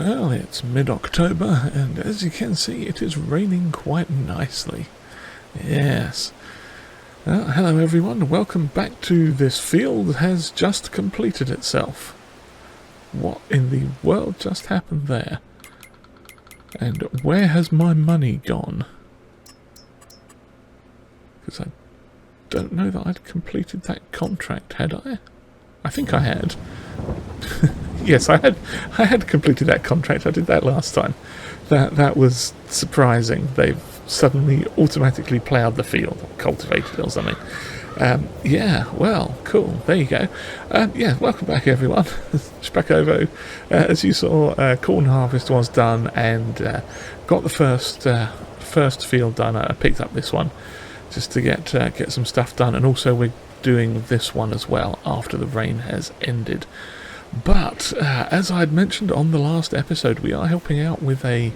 Well, it's mid-October, and as you can see, it is raining quite nicely. Yes. Hello everyone, welcome back to this field that has just completed itself. What in the world just happened there? And where has my money gone? Because I don't know that I'd completed that contract, had I? I think I had. Yes, I had completed that contract. I did that last time. That was surprising. They've suddenly automatically ploughed the field, or cultivated it or something. Yeah, well, cool. There you go. Yeah, welcome back everyone. Szpakowo. As you saw, corn harvest was done and got the first field done. I picked up this one just to get some stuff done, and also we're doing this one as well after the rain has ended. But as I'd mentioned on the last episode, we are helping out with a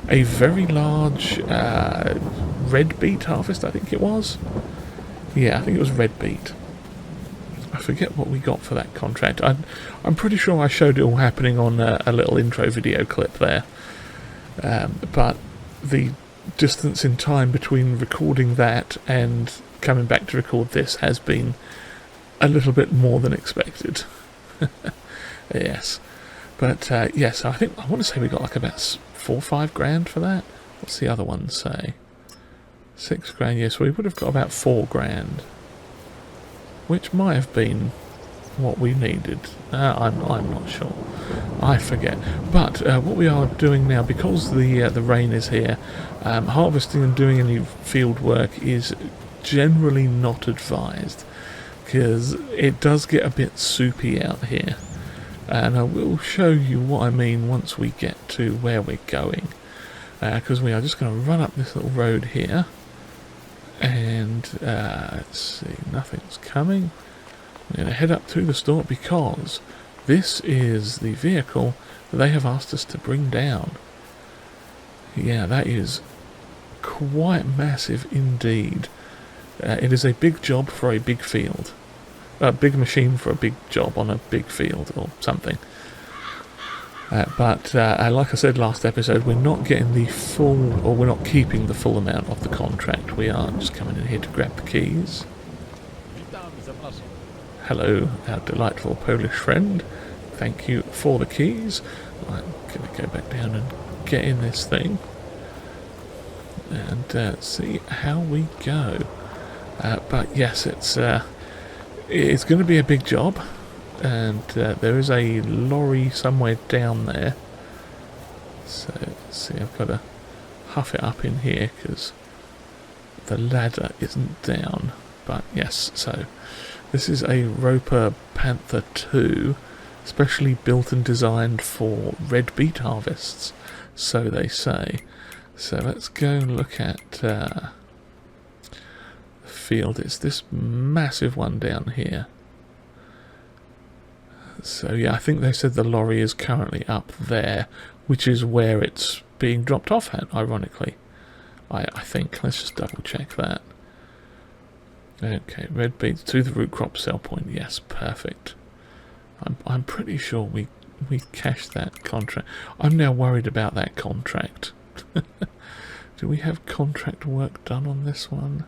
very large red beet harvest, I think it was. Yeah, I think it was red beet. I forget what we got for that contract. I'm pretty sure I showed it all happening on a little intro video clip there. But the distance in time between recording that and coming back to record this has been a little bit more than expected. Yes, but yes, I want to say we got like about 4 or 5 grand for that. What's the other one say? 6 grand. Yes, we would have got about 4 grand, which might have been what we needed. I'm not sure. I forget. But what we are doing now, because the rain is here, harvesting and doing any field work is generally not advised, because it does get a bit soupy out here. And I will show you what I mean once we get to where we're going, because we are just going to run up this little road here, and let's see, nothing's coming. We're going to head up to the store because this is the vehicle that they have asked us to bring down. Yeah, that is quite massive indeed. It is a big job for a big field. A big machine for a big job on a big field or something. But like I said last episode, we're not getting the full, or we're not keeping the full amount of the contract. We are just coming in here to grab the keys. Hello, our delightful Polish friend. Thank you for the keys. I'm going to go back down and get in this thing and see how we go. But yes, it's going to be a big job, and there is a lorry somewhere down there. So let's see, I've got to huff it up in here because the ladder isn't down. But yes, so this is a Roper Panther 2, specially built and designed for red beet harvests, so they say. So let's go and look at field. It's this massive one down here. So yeah, I think they said the lorry is currently up there, which is where it's being dropped off at, ironically. I think. Let's just double check that. Okay, red beets to the root crop sell point. Yes, perfect. I'm pretty sure we cashed that contract. I'm now worried about that contract. Do we have contract work done on this one?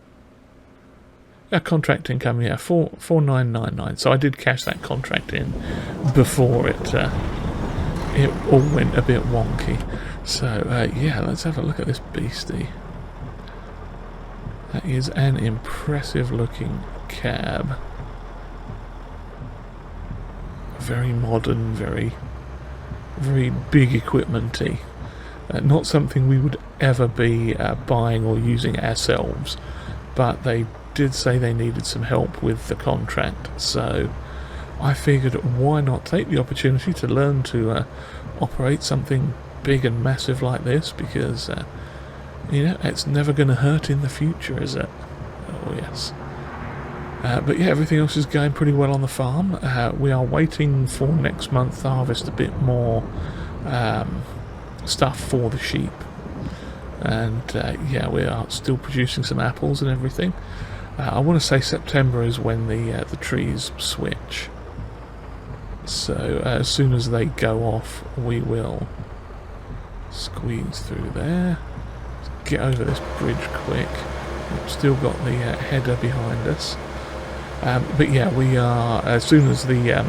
Yeah, contract income, yeah, 4999. So I did cash that contract in before it all went a bit wonky. So yeah, let's have a look at this beastie. That is an impressive looking cab. Very modern, very big equipment-y. Not something we would ever be buying or using ourselves, but they did say they needed some help with the contract, so I figured why not take the opportunity to learn to operate something big and massive like this, because you know, it's never going to hurt in the future, is it? Oh yes. But yeah, everything else is going pretty well on the farm. We are waiting for next month to harvest a bit more stuff for the sheep, and yeah, we are still producing some apples and everything. I want to say September is when the trees switch. So as soon as they go off, we will Squeeze through there. Let's get over this bridge quick. We've still got the header behind us. But yeah, we are, as soon as the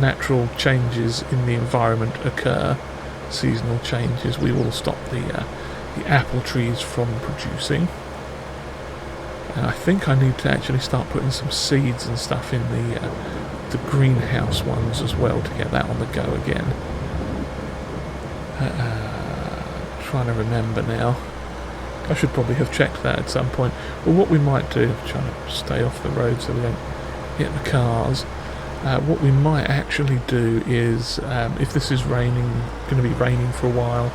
natural changes in the environment occur, seasonal changes, we will stop the apple trees from producing. And I think I need to actually start putting some seeds and stuff in the greenhouse ones as well to get that on the go again. Trying to remember now. I should probably have checked that at some point. Well, what we might do, trying to stay off the road so we don't hit the cars, what we might actually do is, if this is going to be raining for a while,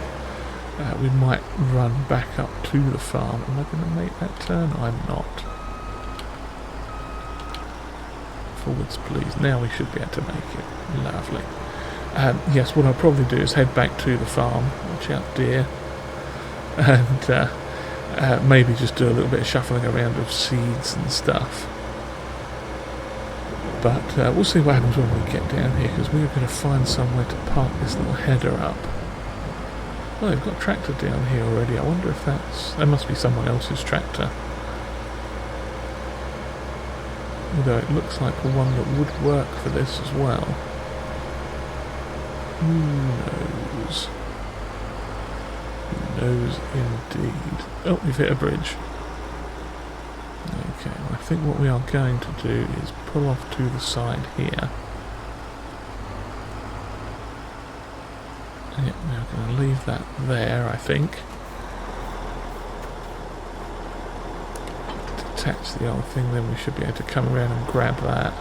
we might run back up to the farm. Am I going to make that turn? I'm not. Forwards, please. Now we should be able to make it. Lovely. Yes, what I'll probably do is head back to the farm. Watch out, deer. And maybe just do a little bit of shuffling around of seeds and stuff. But we'll see what happens when we get down here, because we're going to find somewhere to park this little header up. Well, they've got a tractor down here already. I wonder if that must be someone else's tractor. Although it looks like the one that would work for this as well. Who knows? Who knows indeed. Oh, we've hit a bridge. Okay, well, I think what we are going to do is pull off to the side here. Yep, we're going to leave that there, I think. Detach the old thing, then we should be able to come around and grab that.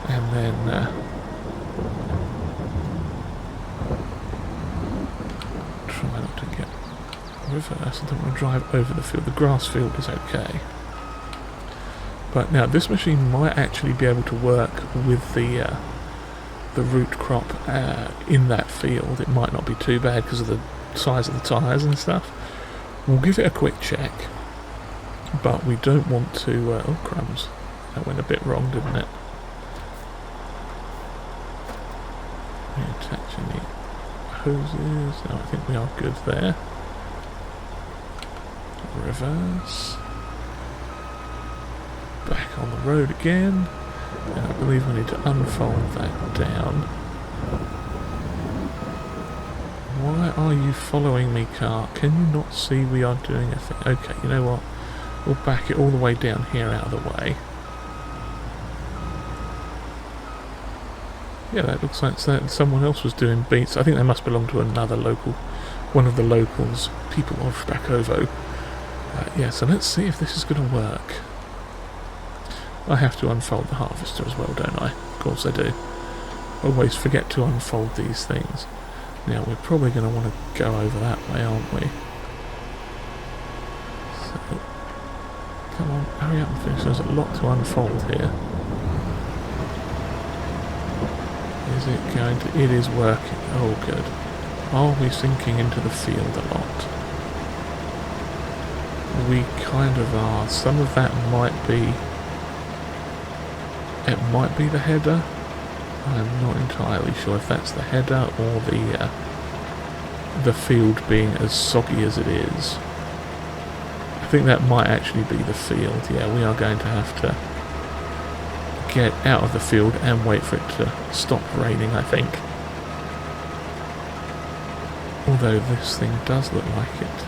And then try not to get reversed. I don't want to drive over the field. The grass field is okay. But now this machine might actually be able to work with the root crop in that field. It might not be too bad because of the size of the tyres and stuff. We'll give it a quick check, but we don't want to... oh crumbs, that went a bit wrong, didn't it? Attaching the hoses. No, I think we are good there. Reverse. Back on the road again. And I believe we need to unfold that down. Why are you following me, car? Can you not see we are doing a thing? Okay, you know what? We'll back it all the way down here out of the way. Yeah, that looks like someone else was doing beets. I think they must belong to another local, one of the locals, people of Szpakowo. Yeah, so let's see if this is going to work. I have to unfold the harvester as well, don't I? Of course I do. Always forget to unfold these things. Now we're probably going to want to go over that way, aren't we? So, come on, hurry up and finish. There's a lot to unfold here. Is it going to... It is working. Oh, good. Are we sinking into the field a lot? We kind of are. Some of that might be... It might be the header. I'm not entirely sure if that's the header or the field being as soggy as it is. I think that might actually be the field. Yeah, we are going to have to get out of the field and wait for it to stop raining, I think. Although this thing does look like it...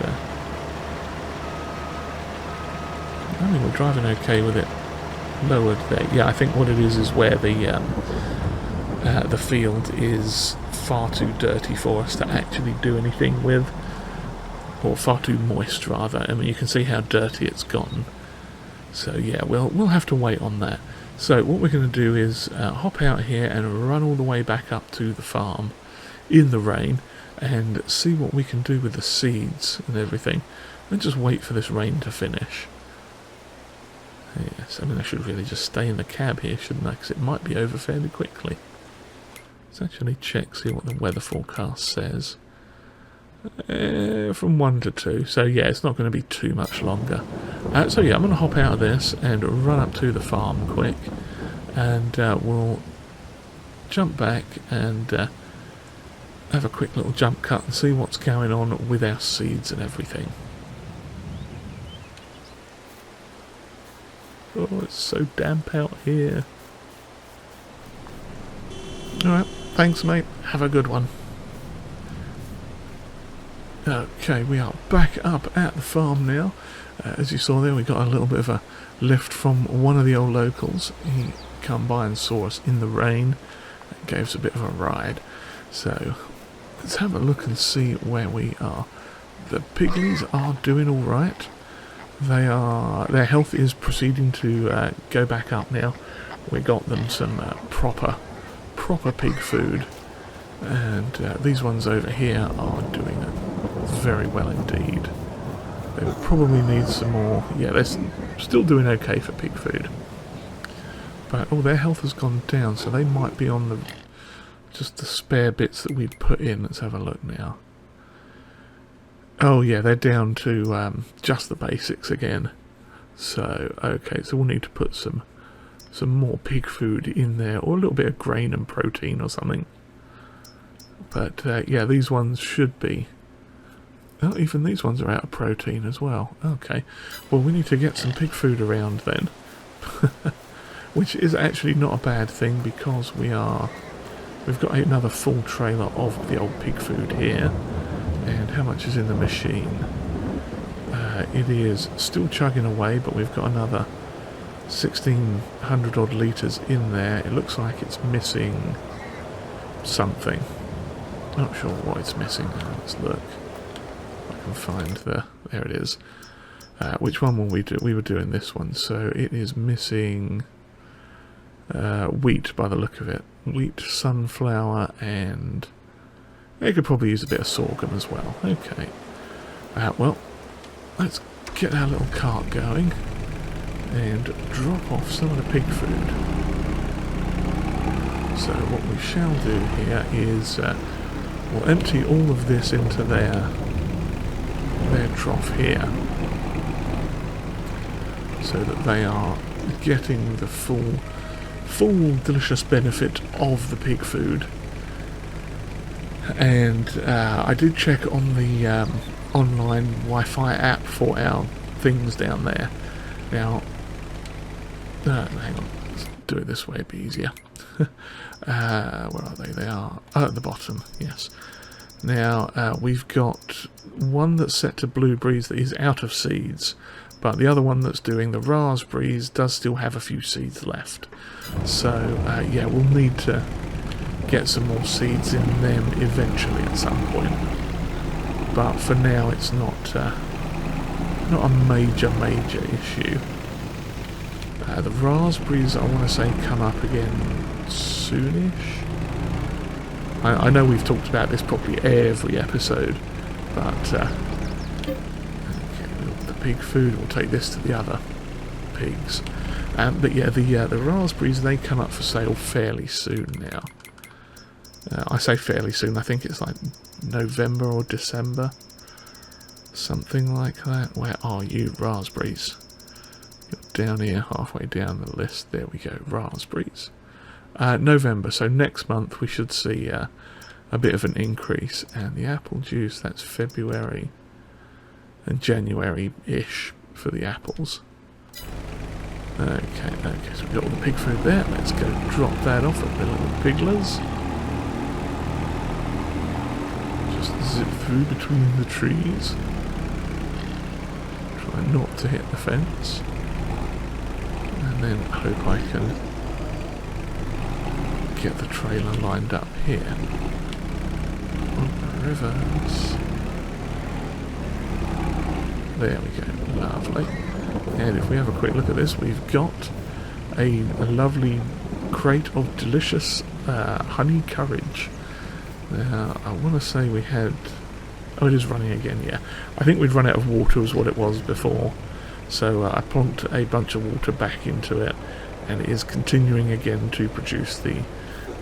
I mean, we're driving okay with it lowered there. Yeah, I think what it is where the field is far too dirty for us to actually do anything with, or far too moist rather. I mean, you can see how dirty it's gotten. So yeah, we'll have to wait on that. So what we're going to do is hop out here and run all the way back up to the farm in the rain and see what we can do with the seeds and everything, and just wait for this rain to finish. Yes, I mean I should really just stay in the cab here, shouldn't I? Because it might be over fairly quickly. Let's actually check, see what the weather forecast says. From 1 to 2, so yeah, it's not going to be too much longer. So yeah, I'm going to hop out of this and run up to the farm quick, and we'll jump back and have a quick little jump cut and see what's going on with our seeds and everything. Oh, it's so damp out here. Alright, thanks mate, have a good one. Okay, we are back up at the farm now. As you saw there, we got a little bit of a lift from one of the old locals. He come by and saw us in the rain and gave us a bit of a ride. So let's have a look and see where we are. The piglies are doing alright. Their health is proceeding to go back up now. We got them some proper pig food, and these ones over here are doing very well indeed. They would probably need some more. Yeah, they're still doing okay for pig food, but their health has gone down, so they might be on just the spare bits that we'd put in. Let's have a look now. Oh yeah, they're down to just the basics again. So okay, so we'll need to put some more pig food in there, or a little bit of grain and protein or something. But yeah, these ones should be. Oh, even these ones are out of protein as well. Okay, well we need to get some pig food around then, which is actually not a bad thing because we've got another full trailer of the old pig food here. And how much is in the machine? It is still chugging away, but we've got another 1,600 odd litres in there. It looks like it's missing something. Not sure what it's missing. Let's look. I can find there it is. Which one will we do? We were doing this one, so it is missing wheat by the look of it. Wheat, sunflower, and they could probably use a bit of sorghum as well. Okay. Well, let's get our little cart going and drop off some of the pig food. So what we shall do here is we'll empty all of this into their trough here, so that they are getting the full delicious benefit of the pig food. And I did check on the online Wi-Fi app for our things down there. Now, hang on, let's do it this way, it'd be easier. Where are they? They are at the bottom, yes. Now, we've got one that's set to blueberries that is out of seeds, but the other one that's doing the raspberries does still have a few seeds left. So, yeah, we'll need to get some more seeds in them eventually at some point. But for now, it's not a major issue. The raspberries, I want to say, come up again soonish. I know we've talked about this probably every episode, but okay, the pig food will take this to the other pigs. But yeah, the raspberries, they come up for sale fairly soon now. I say fairly soon, I think it's like November or December. Something like that. Where are you, raspberries? You're down here, halfway down the list. There we go, raspberries. November, so next month we should see a bit of an increase. And the apple juice, that's February and January-ish for the apples. Okay, so we've got all the pig food there. Let's go drop that off at the little piglers. Just zip through between the trees. Try not to hit the fence. And then hope I can get the trailer lined up here. Oh, reverse. There we go, lovely. And if we have a quick look at this, we've got a lovely crate of delicious honey courage. Now, I want to say we had... Oh, it is running again, yeah. I think we'd run out of water was what it was before. So I plonked a bunch of water back into it, and it is continuing again to produce the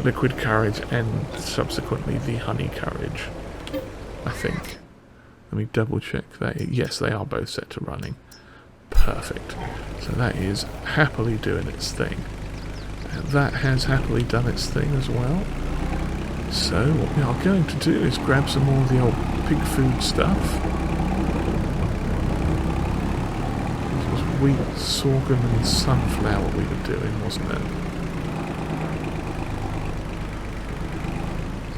liquid courage and subsequently the honey courage, I think. Let me double check that. Yes, they are both set to running. Perfect. So that is happily doing its thing. And that has happily done its thing as well. So what we are going to do is grab some more of the old pig food stuff. It was wheat, sorghum and sunflower we were doing, wasn't it?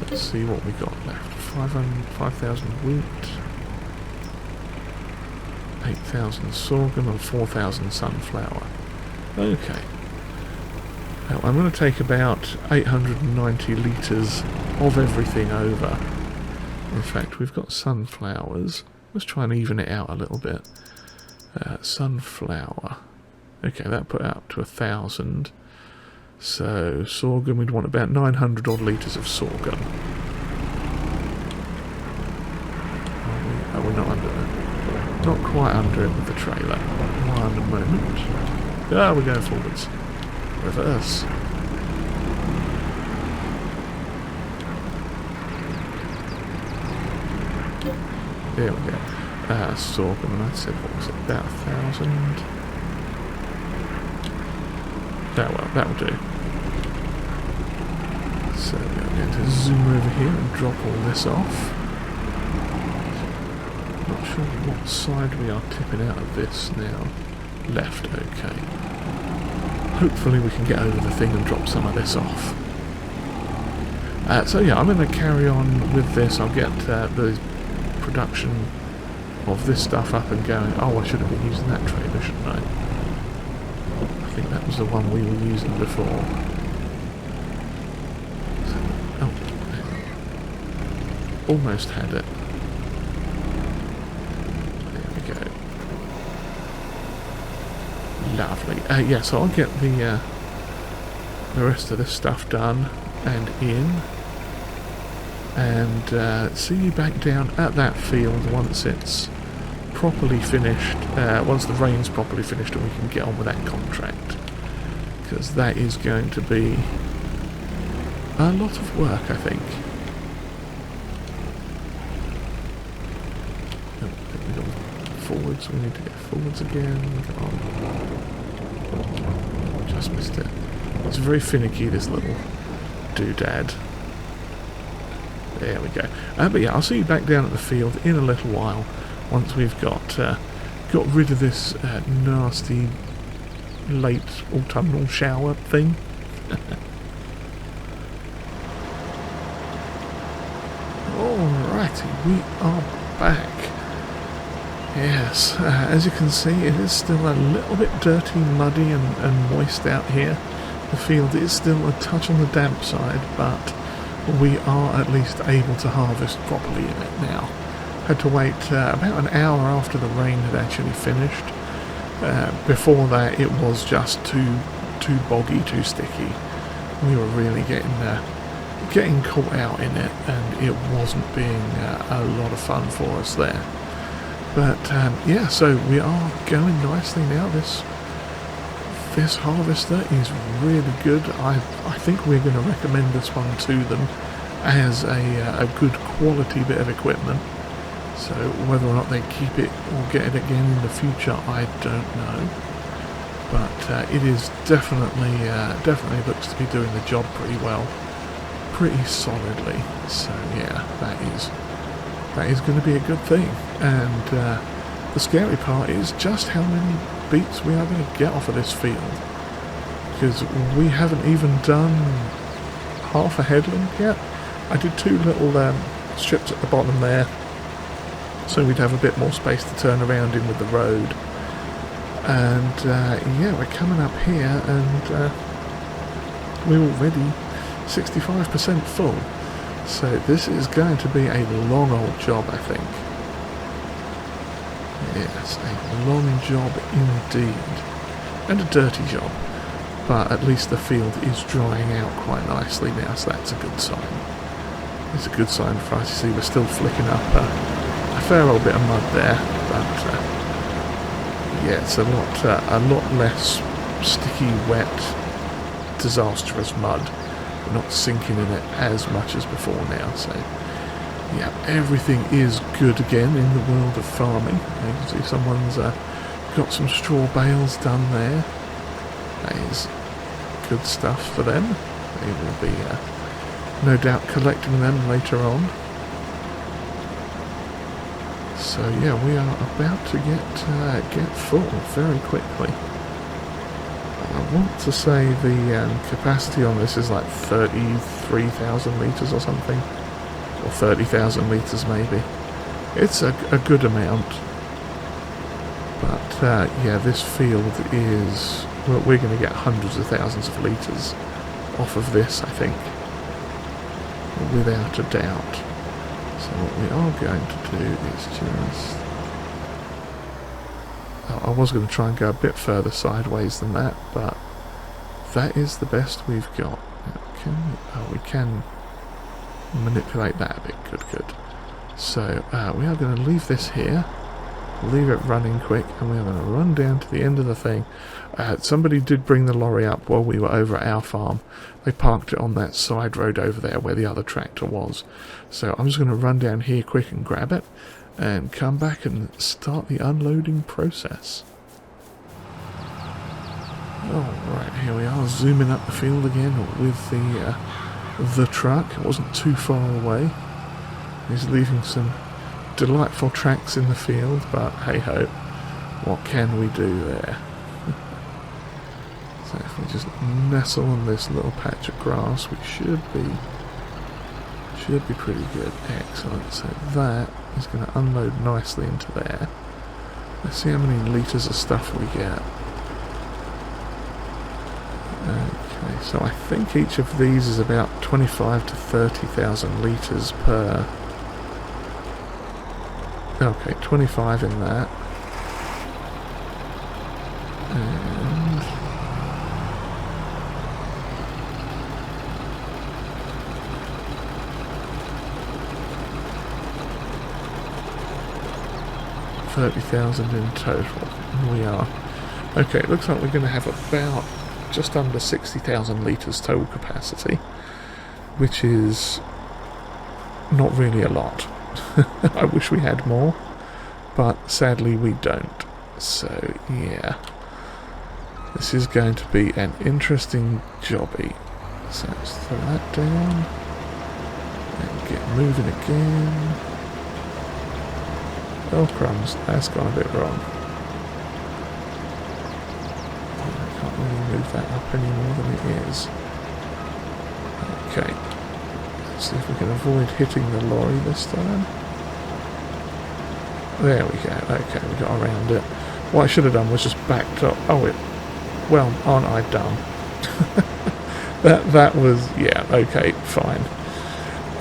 Let's see what we got left. 5,000 wheat, 8,000 sorghum and 4,000 sunflower. Okay. Now I'm going to take about 890 litres of everything over. In fact, we've got sunflowers. Let's try and even it out a little bit. Sunflower. Okay, that put out to 1,000. So, sorghum, we'd want about 900 odd litres of sorghum. We're not under it. Not quite under it with the trailer. One moment. Ah, we're going forwards. Reverse. There we go. Sorghum, and I said, what was it, about 1,000? That'll do. So we're going to zoom over here and drop all this off. Not sure what side we are tipping out of this now. Left, okay. Hopefully we can get over the thing and drop some of this off. So yeah, I'm going to carry on with this. I'll get the production of this stuff up and going. Oh, I should have been using that trailer, shouldn't I? I think that was the one we were using before. So, oh, almost had it. There we go. Lovely. Yeah, so I'll get the rest of this stuff done and in, and see you back down at that field once it's properly finished, once the rain's properly finished and we can get on with that contract, because that is going to be a lot of work, I think. Oh, I think we got forwards, we need to get forwards again. Come on. Just missed it. It's very finicky, this little doodad. There we go. But yeah, I'll see you back down at the field in a little while, once we've got rid of this nasty late autumnal shower thing. Alrighty, we are back. Yes, as you can see, it is still a little bit dirty, muddy and moist out here. The field is still a touch on the damp side, but we are at least able to harvest properly in it now. Had to wait about an hour after the rain had actually finished. Before that it was just too boggy, too sticky. We were really getting caught out in it, and it wasn't being a lot of fun for us there. But yeah, so we are going nicely now. This harvester is really good. I think we're going to recommend this one to them as a good quality bit of equipment. So whether or not they keep it or get it again in the future, I don't know. But it is definitely looks to be doing the job pretty well, pretty solidly. So yeah, that is going to be a good thing. And the scary part is just how many beets we are going to get off of this field, because we haven't even done half a headland yet. I did two little strips at the bottom there, so we'd have a bit more space to turn around in with the road. And yeah, we're coming up here and we're already 65% full. So this is going to be a long old job, I think. Yes, a long job indeed. And a dirty job. But at least the field is drying out quite nicely now, so that's a good sign. It's a good sign for us. You see, we're still flicking up a fair old bit of mud there, but yeah, it's a lot less sticky, wet, disastrous mud. We're not sinking in it as much as before now, so yeah, everything is good again in the world of farming. You can see someone's got some straw bales done there. That is good stuff for them. They will be no doubt collecting them later on. So yeah, we are about to get full very quickly. I want to say the capacity on this is like 33,000 litres or something, or 30,000 litres maybe. It's a good amount, but yeah, this field is, well, we're going to get hundreds of thousands of litres off of this, I think, without a doubt. So what we are going to do is just... Oh, I was going to try and go a bit further sideways than that, but that is the best we've got. We can manipulate that a bit. Good. So we are going to leave this here, leave it running quick, and we are going to run down to the end of the thing. Somebody did bring the lorry up while we were over at our farm. They parked it on that side road over there where the other tractor was. So I'm just going to run down here quick and grab it, and come back and start the unloading process. Alright, here we are, zooming up the field again with the truck. It wasn't too far away. He's leaving some delightful tracks in the field, but hey ho, what can we do there? So if we just nestle on this little patch of grass, we should be pretty good. Excellent. So that is going to unload nicely into there. Let's see how many litres of stuff we get. Okay, so I think each of these is about 25 to 30,000 litres per. Okay, 25 in that. And 30,000 in total. We are. Okay, it looks like we're going to have about just under 60,000 litres total capacity, which is not really a lot. I wish we had more, but sadly we don't. So yeah, this is going to be an interesting jobby. So let's throw that down and get moving again. Oh crumbs, that's gone a bit wrong. I can't really move that up any more than it is. Okay, let's see if we can avoid hitting the lorry this time. There we go. Okay, we got around it. What I should have done was just backed up. Oh, well, aren't I dumb? that was, yeah, okay, fine.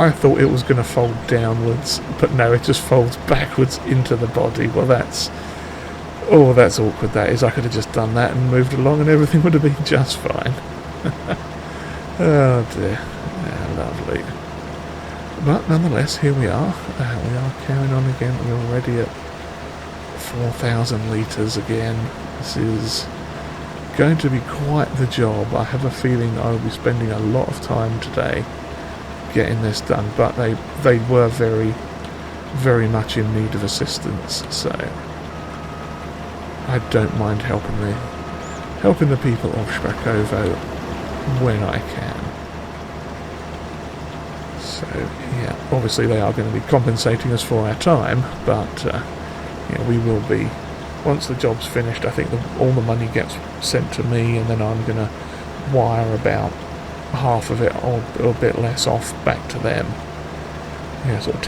I thought it was going to fold downwards, but no, it just folds backwards into the body. Well, that's awkward, that is. I could have just done that and moved along and everything would have been just fine. Oh dear. Yeah, lovely. But nonetheless, here we are. We are carrying on again. We're already at 4,000 litres again. This is going to be quite the job. I have a feeling I will be spending a lot of time today getting this done, but they were very, very much in need of assistance, so I don't mind helping the people of Szpakowo when I can. So yeah, obviously they are going to be compensating us for our time, but yeah, we will be, once the job's finished. I think all the money gets sent to me, and then I'm going to wire about half of it or a bit less off back to them. Yeah, sort of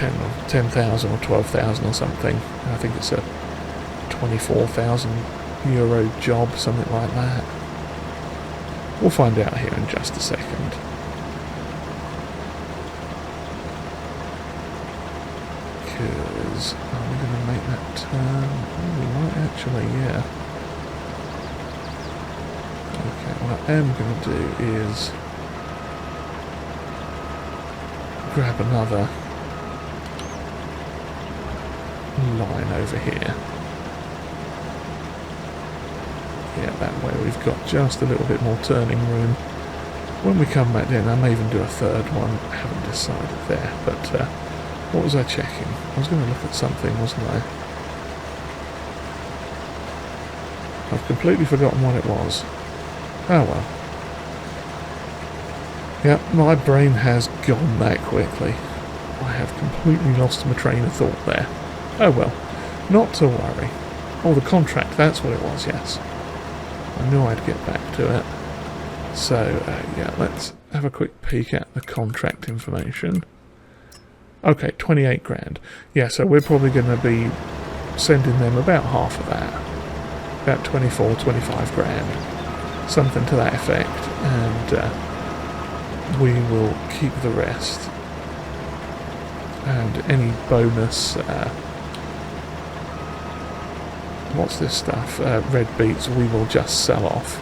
10,000 or 12,000 or something. I think it's a 24,000 euro job, something like that. We'll find out here in just a second. Because are we going to make that turn? Oh, we might actually, yeah. Okay, what I am going to do is grab another line over here. Yeah, that way we've got just a little bit more turning room. When we come back down, I may even do a third one. I haven't decided there, but what was I checking? I was going to look at something, wasn't I? I've completely forgotten what it was. Oh well. Yep, my brain has gone that quickly. I have completely lost my train of thought there. Oh well, not to worry. Oh, the contract, that's what it was, yes. I knew I'd get back to it. So, yeah, let's have a quick peek at the contract information. Okay, 28 grand. Yeah, so we're probably going to be sending them about half of that. About 24, 25 grand. Something to that effect. And we will keep the rest. And any bonus... what's this stuff? Red beets we will just sell off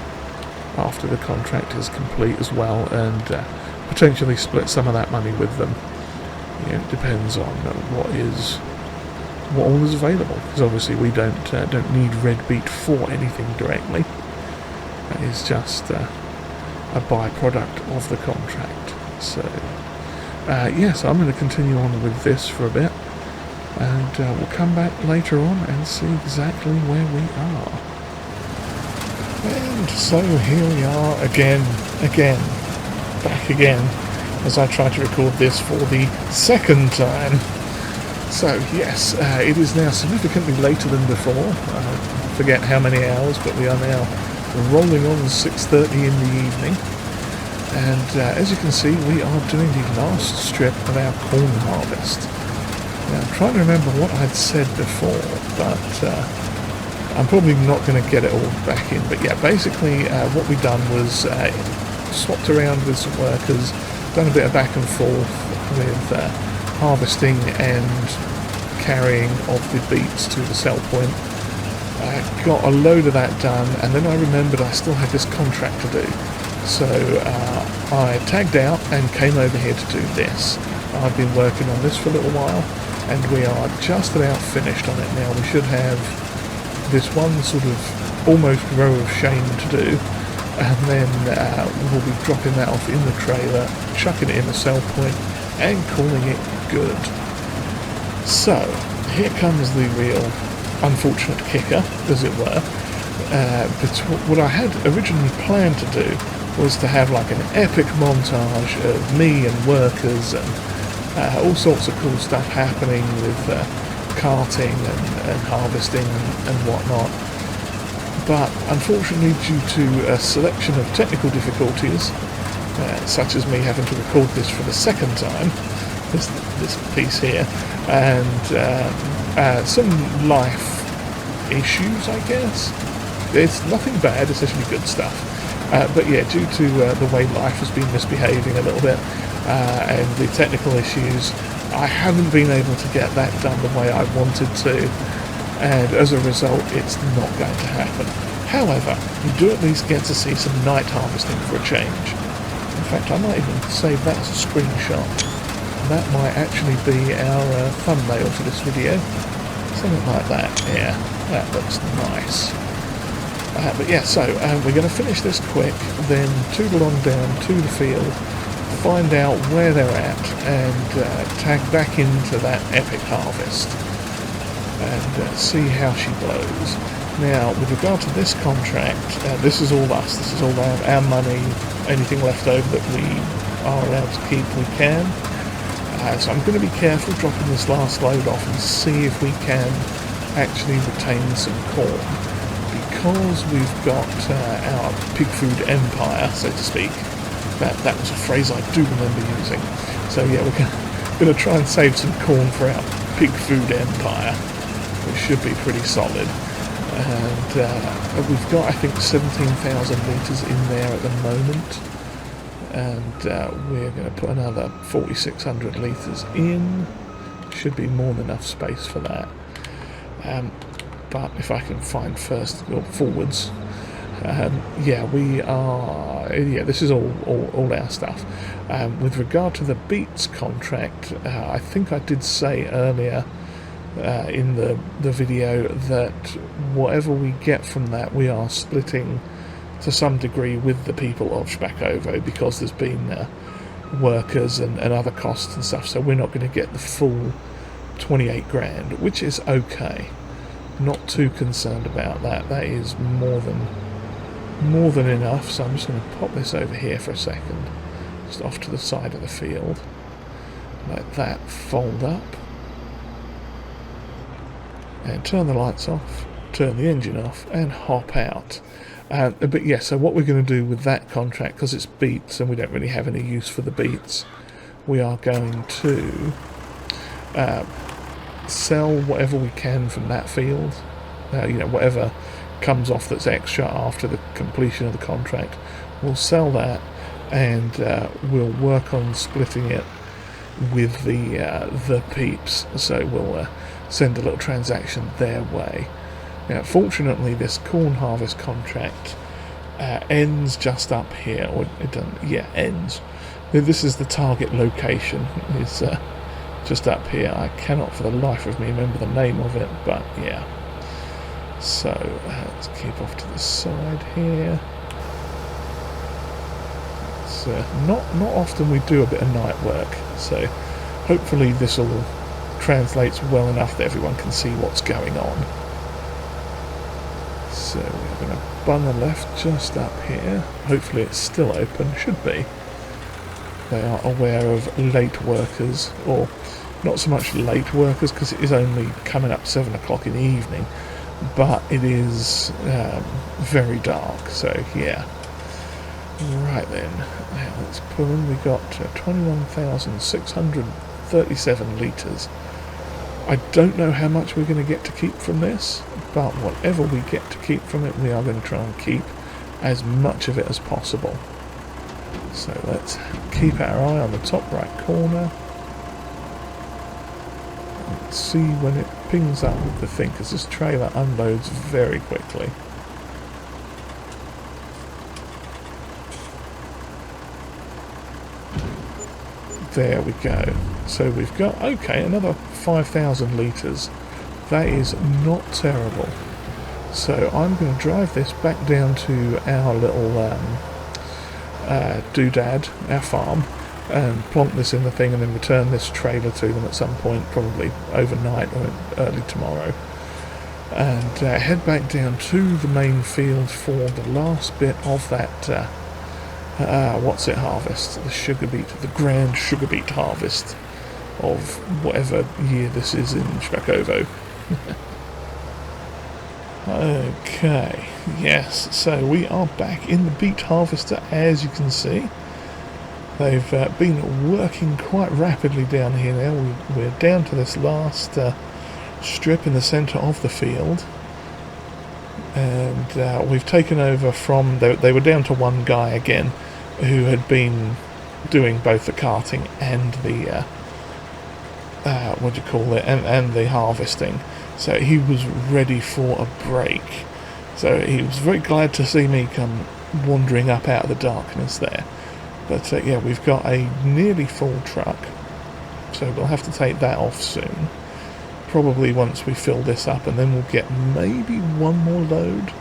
after the contract is complete as well, and potentially split some of that money with them. You know, it depends on what all is available, because obviously we don't need red beet for anything directly. That is just a byproduct of the contract. So yes, I'm going to continue on with this for a bit, and we'll come back later on and see exactly where we are. And so here we are again, back again, as I try to record this for the second time. So yes, it is now significantly later than before. I forget how many hours, but we are now rolling on 6:30 in the evening. And as you can see, we are doing the last strip of our corn harvest. Now, I'm trying to remember what I'd said before, but I'm probably not going to get it all back in. But yeah, basically what we've done was swapped around with some workers, done a bit of back and forth with harvesting and carrying of the beets to the sell point. Got a load of that done, and then I remembered I still had this contract to do. So I tagged out and came over here to do this. I've been working on this for a little while, and we are just about finished on it now. We should have this one sort of almost row of shame to do, and then we'll be dropping that off in the trailer, chucking it in the sell point, and calling it good. So here comes the real unfortunate kicker, as it were. But what I had originally planned to do was to have like an epic montage of me and workers and all sorts of cool stuff happening with carting and harvesting and whatnot. But unfortunately, due to a selection of technical difficulties, such as me having to record this for the second time, this piece here, and some life issues, I guess. It's nothing bad, it's actually good stuff. But yeah, due to the way life has been misbehaving a little bit, and the technical issues, I haven't been able to get that done the way I wanted to, and as a result, it's not going to happen. However, you do at least get to see some night harvesting for a change. In fact, I might even save that as a screenshot. That might actually be our thumbnail for this video. Something like that. Yeah, that looks nice. But yeah, so we're going to finish this quick, then tootle on down to the field, find out where they're at, and tag back into that epic harvest, and see how she blows. Now, with regard to this contract, this is all us, this is all our money, anything left over that we are allowed to keep, we can. So I'm going to be careful dropping this last load off and see if we can actually retain some corn. Because we've got our pig food empire, so to speak, that was a phrase I do remember using. So yeah, we're going to try and save some corn for our pig food empire, which should be pretty solid. And we've got, I think, 17,000 litres in there at the moment. And we're going to put another 4,600 litres in. Should be more than enough space for that. But if I can find first, or forwards, yeah, we are, yeah, this is all our stuff. With regard to the Beets contract, I think I did say earlier in the video that whatever we get from that, we are splitting to some degree with the people of Szpakowo, because there's been workers and other costs and stuff, so we're not going to get the full 28 grand, which is okay. Not too concerned about that. That is more than enough. So I'm just going to pop this over here for a second, just off to the side of the field. Let that fold up. And turn the lights off, turn the engine off, and hop out. But yeah, so what we're going to do with that contract, because it's beets and we don't really have any use for the beets, we are going to sell whatever we can from that field. You know, whatever comes off that's extra after the completion of the contract, we'll sell that, and we'll work on splitting it with the peeps. So we'll send a little transaction their way. Now, fortunately, this corn harvest contract ends just up here, or it doesn't. Yeah, ends. This is the target location. It's just up here. I cannot, for the life of me, remember the name of it, but yeah. So let's keep off to the side here. It's not often we do a bit of night work, so hopefully this all translates well enough that everyone can see what's going on. So we're going to bung a left just up here. Hopefully it's still open. Should be. They are aware of late workers, or not so much late workers because it is only coming up 7 o'clock in the evening, but it is very dark, so yeah. Right then, now let's pull in. We got 21,637 litres. I don't know how much we're going to get to keep from this, but whatever we get to keep from it, we are going to try and keep as much of it as possible. So let's keep our eye on the top right corner. Let's see when it pings up with the thing, because this trailer unloads very quickly. There we go. So we've got, okay, another 5,000 litres. That is not terrible. So I'm going to drive this back down to our little doodad, our farm, and plonk this in the thing, and then return this trailer to them at some point, probably overnight or early tomorrow. And head back down to the main field for the last bit of that what's it harvest? The sugar beet, the grand sugar beet harvest of whatever year this is in Szpakowo. Okay, yes, so we are back in the beet harvester, as you can see. They've been working quite rapidly down here now. We're down to this last strip in the centre of the field. And we've taken over from, they were down to one guy again, who had been doing both the carting and the what do you call it, and the harvesting. So he was ready for a break. So he was very glad to see me come wandering up out of the darkness there. But yeah, we've got a nearly full truck, so we'll have to take that off soon. Probably once we fill this up, and then we'll get maybe one more load.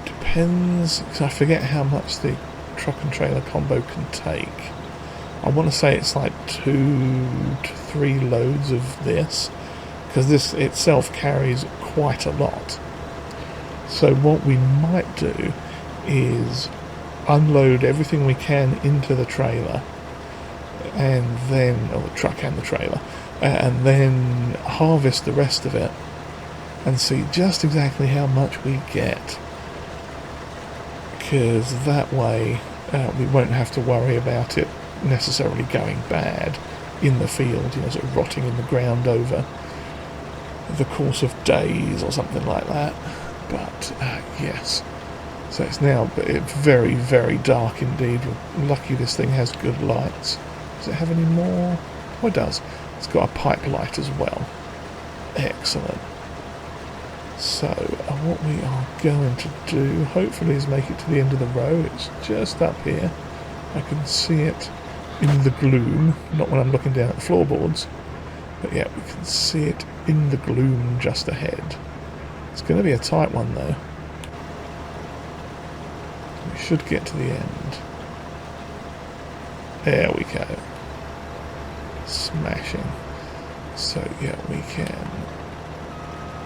Depends, because I forget how much the truck and trailer combo can take. I want to say it's like 2 to 3 loads of this, because this itself carries quite a lot. So what we might do is unload everything we can into the trailer, and then, or the truck and the trailer, and then harvest the rest of it and see just exactly how much we get, because that way we won't have to worry about it necessarily going bad in the field, you know, sort of rotting in the ground over the course of days or something like that. But yes, so it's now very, very dark indeed. We're lucky this thing has good lights. Does it have any more? Oh, it does. It's got a pipe light as well. Excellent. So what we are going to do, hopefully, is make it to the end of the row. It's just up here. I can see it in the gloom, not when I'm looking down at the floorboards, but yeah, we can see it in the gloom just ahead. It's going to be a tight one though. We should get to the end. There we go. Smashing. So yeah, we can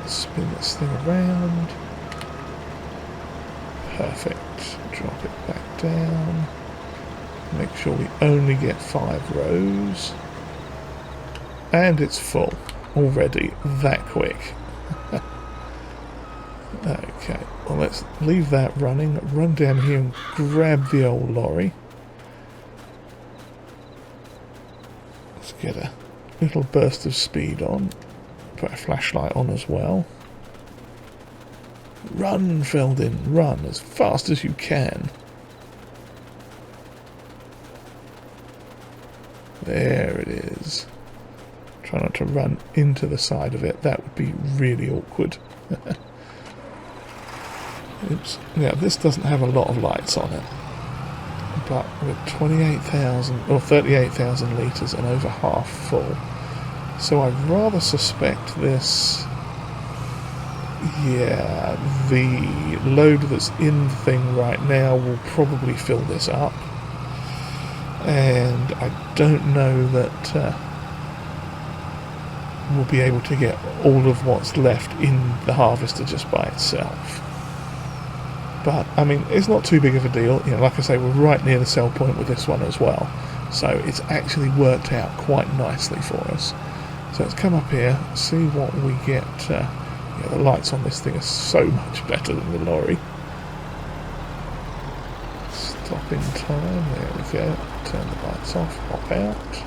spin this thing around. Perfect. Drop it back down. Make sure we only get 5 rows. And it's full already, that quick. Okay, well let's leave that running, run down here and grab the old lorry. Let's get a little burst of speed on, put a flashlight on as well. Run, Feldin, run as fast as you can. There it is. Try not to run into the side of it, that would be really awkward. Oops. Yeah, this doesn't have a lot of lights on it, but with 28,000 or 38,000 litres and over half full, so I rather suspect this. Yeah, the load that's in the thing right now will probably fill this up, and I don't know that we'll be able to get all of what's left in the harvester just by itself. But, I mean, it's not too big of a deal. You know, like I say, we're right near the sell point with this one as well. So it's actually worked out quite nicely for us. So let's come up here, see what we get. Yeah, the lights on this thing are so much better than the lorry. Stop in time. There we go. Turn the lights off. Hop out.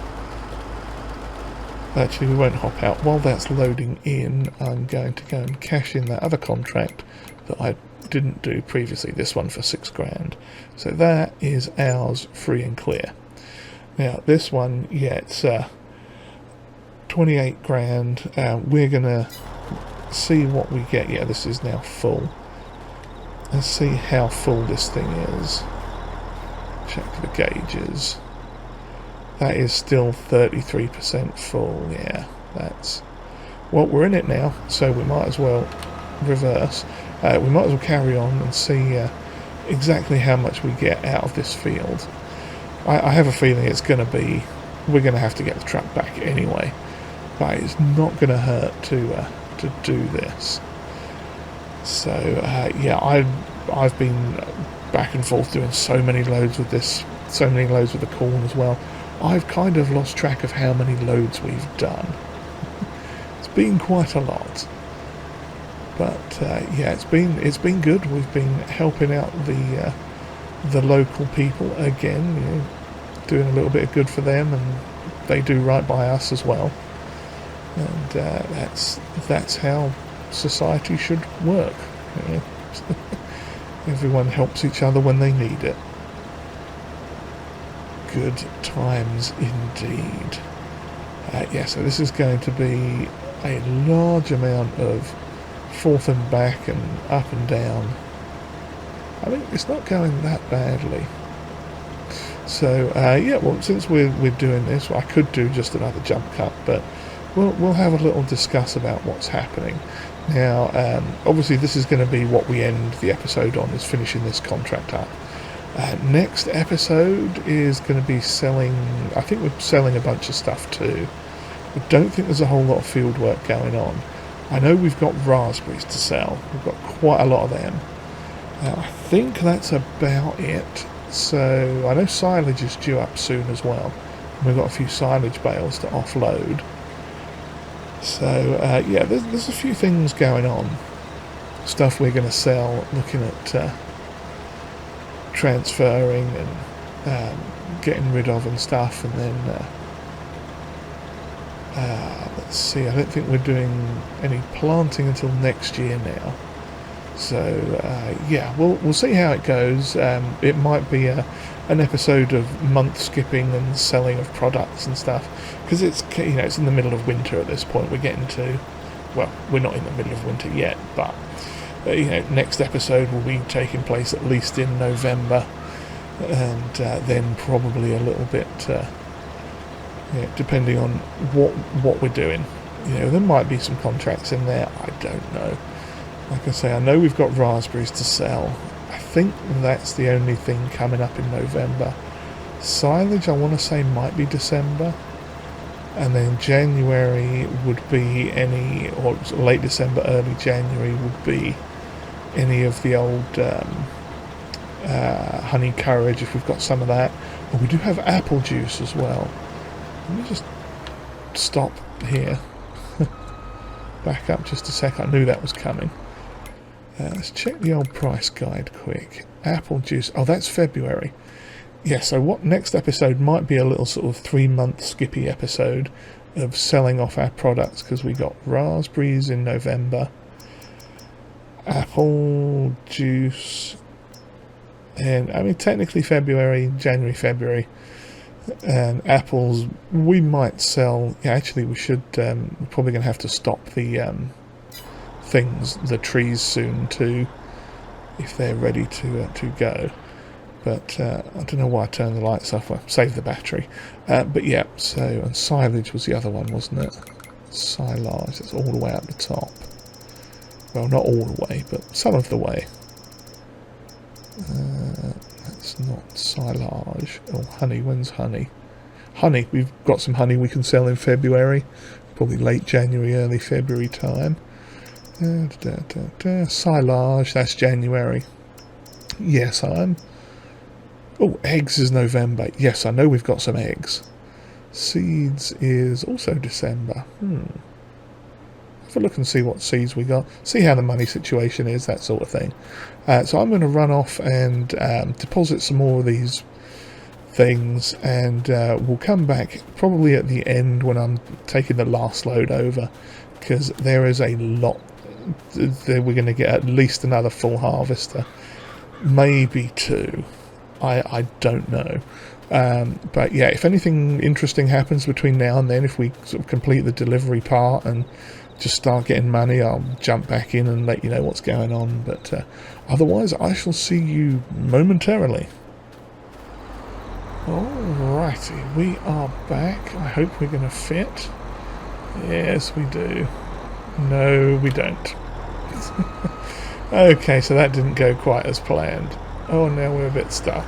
Actually, we won't hop out. While that's loading in, I'm going to go and cash in that other contract that I didn't do previously, this one for 6 grand. So that is ours free and clear. Now this one, yeah, it's 28 grand. We're gonna see what we get. Yeah, this is now full. Let's see how full this thing is. Check the gauges. That is still 33% full. Yeah, that's, well, we're in it now, so we might as well reverse. We might as well carry on and see exactly how much we get out of this field. I have a feeling it's going to be, we're going to have to get the truck back anyway, but it's not going to hurt to do this. So yeah, I've been back and forth doing so many loads with this, so many loads with the corn as well. I've kind of lost track of how many loads we've done. It's been quite a lot. But yeah, it's been good. We've been helping out the local people again, you know, doing a little bit of good for them, and they do right by us as well. And that's how society should work. You know? Everyone helps each other when they need it. Good times indeed. Yeah, so this is going to be a large amount of forth and back and up and down. I mean, it's not going that badly. So yeah, well, since we're doing this, well, I could do just another jump cut, but we'll have a little discuss about what's happening. Now, obviously this is going to be what we end the episode on, is finishing this contract up. Next episode is going to be selling, I think we're selling a bunch of stuff too. I don't think there's a whole lot of field work going on. I know we've got raspberries to sell. We've got quite a lot of them. I think that's about it. So I know silage is due up soon as well. We've got a few silage bales to offload. So yeah, there's a few things going on. Stuff we're going to sell, looking at transferring and getting rid of and stuff, and then let's see, I don't think we're doing any planting until next year now. So yeah, we'll see how it goes. It might be an episode of month skipping and selling of products and stuff, because it's, you know, it's in the middle of winter at this point. We're getting to, well, we're not in the middle of winter yet, but you know, next episode will be taking place at least in November, and then probably a little bit, you know, depending on what we're doing. You know, there might be some contracts in there. I don't know. Like I say, I know we've got raspberries to sell. I think that's the only thing coming up in November. Silage, I want to say, might be December. And then January would be any, or late December, early January would be any of the old honey courage if we've got some of that. And we do have apple juice as well. Let me just stop here. Back up just a sec. I knew that was coming. Let's check the old price guide quick. Apple juice. Oh, that's February. Yeah, so what next episode might be a little sort of 3-month skippy episode of selling off our products, because we got raspberries in November, apple juice, and I mean technically February, January, February, and apples we might sell. Yeah, actually we should. We're probably going to have to stop the the trees soon too, if they're ready to go. But I don't know why I turned the lights off. Well, save the battery. But yeah, so, and silage was the other one, wasn't it? Silage, that's all the way up the top. Well, not all the way, but some of the way. That's not silage. Oh, honey, when's honey? Honey, we've got some honey we can sell in February. Probably late January, early February time. Silage, that's January. Yes, Oh, eggs is November. Yes, I know we've got some eggs. Seeds is also December. Have a look and see what seeds we got. See how the money situation is, that sort of thing. So I'm going to run off and deposit some more of these things, and we'll come back probably at the end when I'm taking the last load over, because there is a lot. We're going to get at least another full harvester, maybe 2. I don't know. But yeah, if anything interesting happens between now and then, if we sort of complete the delivery part and just start getting money, I'll jump back in and let you know what's going on. But otherwise, I shall see you momentarily. Alrighty, we are back. I hope we're going to fit. Yes, we do. No, we don't. Okay, so that didn't go quite as planned. Oh, now we're a bit stuck.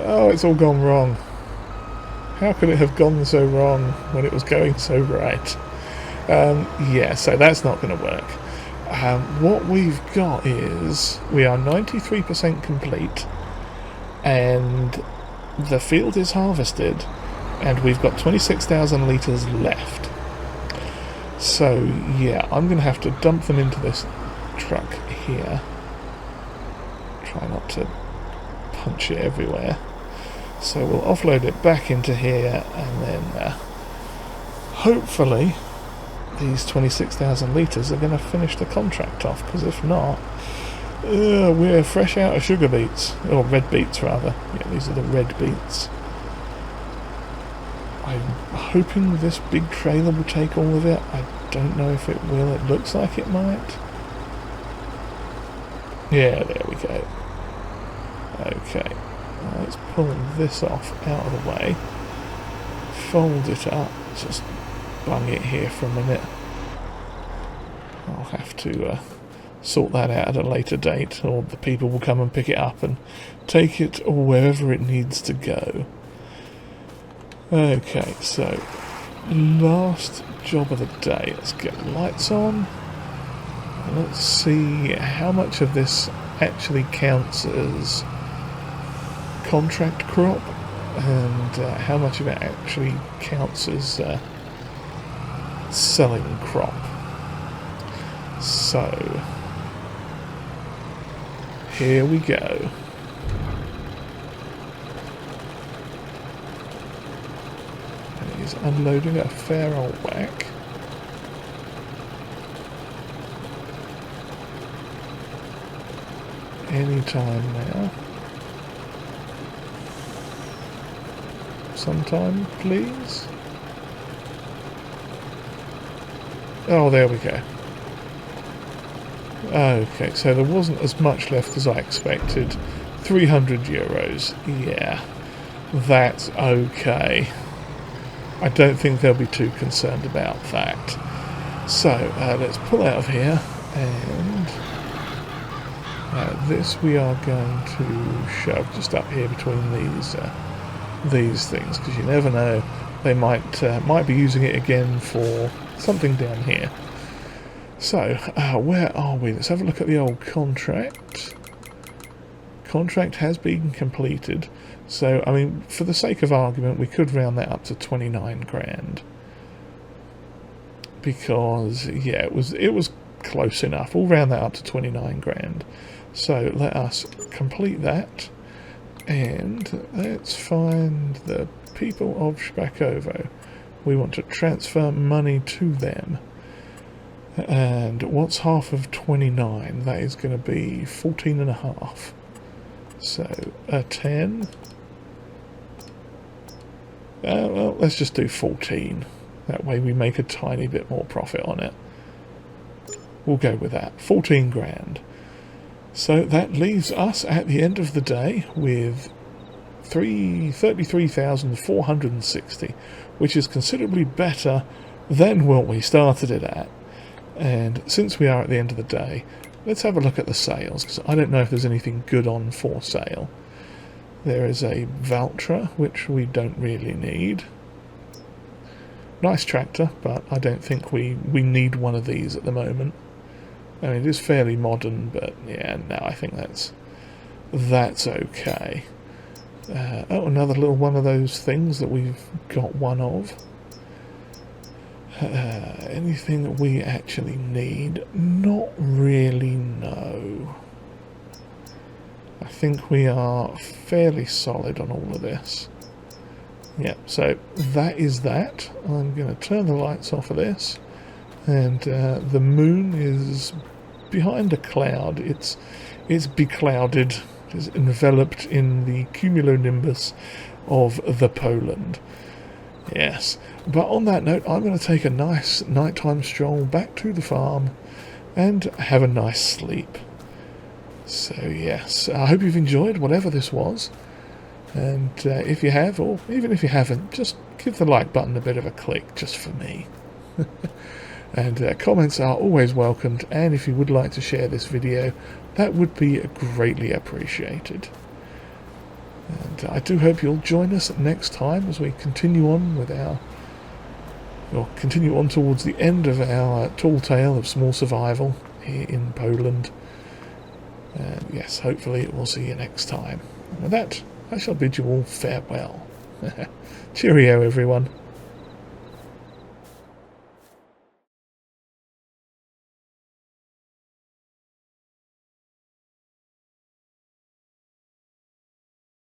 Oh, it's all gone wrong. How could it have gone so wrong when it was going so right? Yeah, so that's not going to work. What we've got is we are 93% complete, and the field is harvested, and we've got 26,000 litres left. So, yeah, I'm going to have to dump them into this truck here. Try not to punch it everywhere. So we'll offload it back into here, and then hopefully these 26,000 litres are going to finish the contract off, because if not, we're fresh out of sugar beets, or red beets rather. Yeah, these are the red beets. I'm hoping this big trailer will take all of it. I don't know if it will. It looks like it might. Yeah, there we go. Okay, let's pull this off out of the way, fold it up, just bung it here for a minute. I'll have to sort that out at a later date, or the people will come and pick it up and take it wherever it needs to go. Okay, so last job of the day. Let's get lights on. Let's see how much of this actually counts as contract crop, and how much of it actually counts as selling crop. So here we go. And he's unloading a fair old whack. Anytime now. Sometime, please. Oh, there we go. Okay, so there wasn't as much left as I expected. 300 euros. Yeah, that's okay. I don't think they'll be too concerned about that. So, let's pull out of here, and this we are going to shove just up here between these things, because you never know, they might be using it again for something down here. So where are we? Let's have a look at the old contract. Contract has been completed. So, I mean, for the sake of argument, we could round that up to 29 grand. Because, yeah, it was close enough. We'll round that up to 29 grand. So, let us complete that. And let's find the people of Szpakowo. We want to transfer money to them. And what's half of 29? That is going to be 14.5. So, a 10. Well, let's just do 14. That way we make a tiny bit more profit on it. We'll go with that. 14 grand. So that leaves us at the end of the day with 33,460, which is considerably better than what we started it at. And since we are at the end of the day, let's have a look at the sales, because I don't know if there's anything good on for sale. There is a Valtra, which we don't really need. Nice tractor, but I don't think we need one of these at the moment. I mean, it is fairly modern, but yeah, no, I think that's okay. Oh, another little one of those things that we've got one of. Anything that we actually need? Not really, no. I think we are fairly solid on all of this. Yeah, so that is that. I'm going to turn the lights off of this. And the moon is behind a cloud. It's beclouded. It's enveloped in the cumulonimbus of the Poland. Yes, but on that note, I'm going to take a nice nighttime stroll back to the farm and have a nice sleep. So yes, I hope you've enjoyed whatever this was. And if you have, or even if you haven't, just give the like button a bit of a click, just for me. And comments are always welcomed, and if you would like to share this video, that would be greatly appreciated. And I do hope you'll join us next time as we continue on with continue on towards the end of our tall tale of small survival here in Poland. And yes, hopefully we'll see you next time. And with that, I shall bid you all farewell. Cheerio, everyone.